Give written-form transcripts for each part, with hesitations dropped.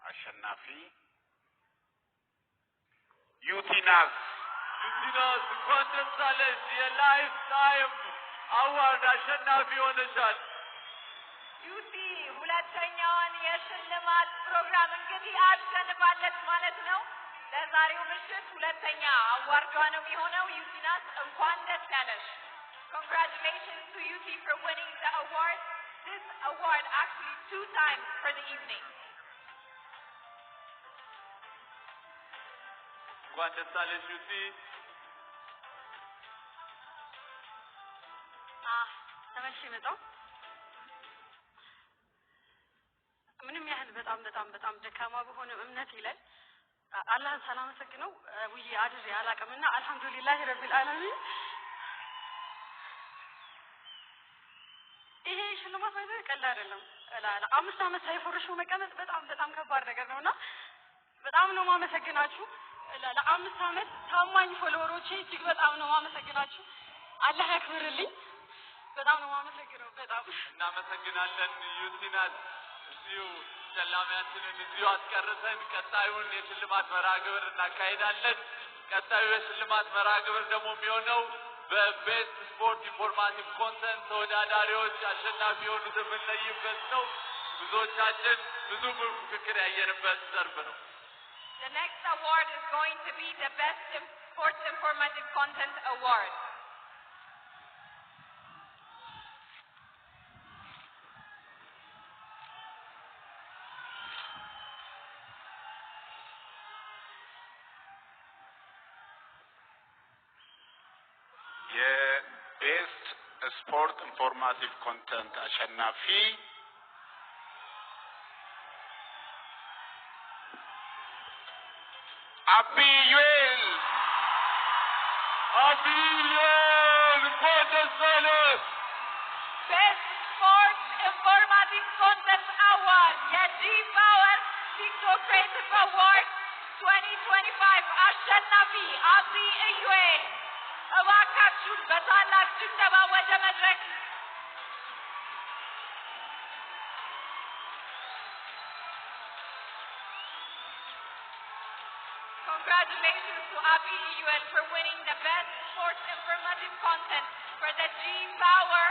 አሸናፊ ዩቲናስ እንኳን ደስ አለሽ የላይፍ ታይም አዋርድ አሸናፊ ሆነሻል ዩቲ ሁለተኛውን የሽልማት ፕሮግራም እንግዲህ አሸንፋለች ማለት ነው ለዛሬው ምሽት ሁለተኛ አዋርዷ ነው የሚሆነው ዩቲናስ እንኳን ደስ ያለሽ Congratulations to UT for winning the award. This award actually 2 times for the evening. እንኳን ደስ አለሽ ዩቲ ተመልሼ መጣሁ ምንም ያህል በጣም ደካማ በሆነ እምነት ይላል አላህን ሰላመሰግነው ውይ አድሬ አላቀምና አልহামዱሊላህ ረቢል ዓለሚን ይሄ ሽልማት ማለት ቀላል አይደለም ላላ 5 አመት ሳይፈርሹ መቀመጥ በጣም ከባድ ነገር ነውና በጣም ነው ማመሰግናችሁ ላላ 5 አመት ታማኝ ፎሎወሮቼ እጅግ በጣም ነው ማመሰግናችሁ አላህ ያክብርልኝ በጣም ነው ማመሰግነው በጣም እናመሰግናለን ዩቲናስ እዚሁ ሰላማችንን እዚሁ አስቀርተን ቀጣዩን የሽልማት መራግብር እናካሄዳለን ቀጣዩ የሽልማት መራግብር ደግሞ የሚሆነው በቤስት ስፖርት ኢንፎርማቲቭ ኮንተንት ተወዳዳሪዎች አሸናፊ የሆኑትን የምንለይበት ነው ብዙዎቻችን ብዙ ፍክክር ያየንበት ዘርፍ ነው The next award is going to be the Best Sports Informative Content Award. የቤስት ስፖርት ኢንፎርማቲቭ ኮንተንት አሸናፊ አቢዩኤል እንኳን ደስ አለህ Best Sports Informative Content Award, G-Power TikTok Creative Award 2025 አሸናፊ አቢዩኤል እባካችሁ በታላቅ ጭብጨባ ወደ መድረክ Congratulations to Abi Iyuel for winning the Best Sports Informative Content for the G-Power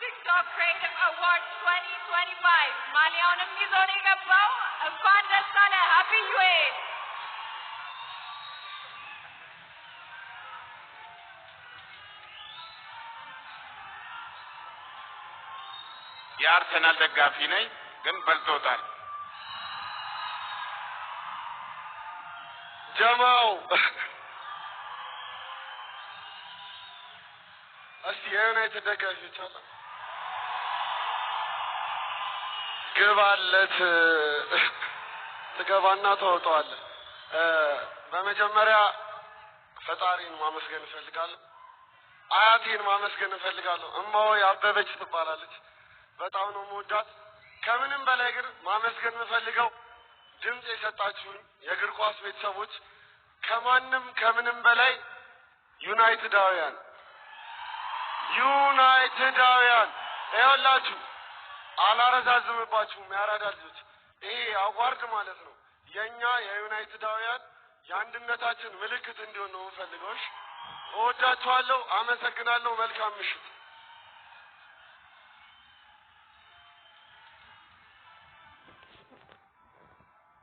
TikTok Creative Award 2025. ማሊያውንም ይዞ ነው የገባው እንኳን ደስ አለህ Abi Iyuel የአርሰናል ደጋፊ ነኝ ግን በልቶታል ጀማው የዩናይትድ ደጋፊዎች አለ ግባለት ትገባና ተወጣዋለህ በመጀመሪያ ፈጣሪን ማመስገን እፈልጋለሁ አያቴን ማመስገን እፈልጋለሁ እማው ያበበች ትባላለች በጣም ነው የምወዳት ከምንም በላይ ግን ማመስገን የምፈልገው ድምጽ የሰጣችሁን የእግር ኳስ ቤተሰቦች ከምንም በላይ ዩናይትዳውያን ይኸውላችሁ አላረዛዝምባችሁም ያራዳ ልጆች ይሄ አዋርድ ማለት ነው የኛ የዩናይትዳውያን የአንድነታችን ምልክት እንዲሆን ነው የምፈልገው እወዳችኋለሁ አመሰግናለሁ መልካም ምሽት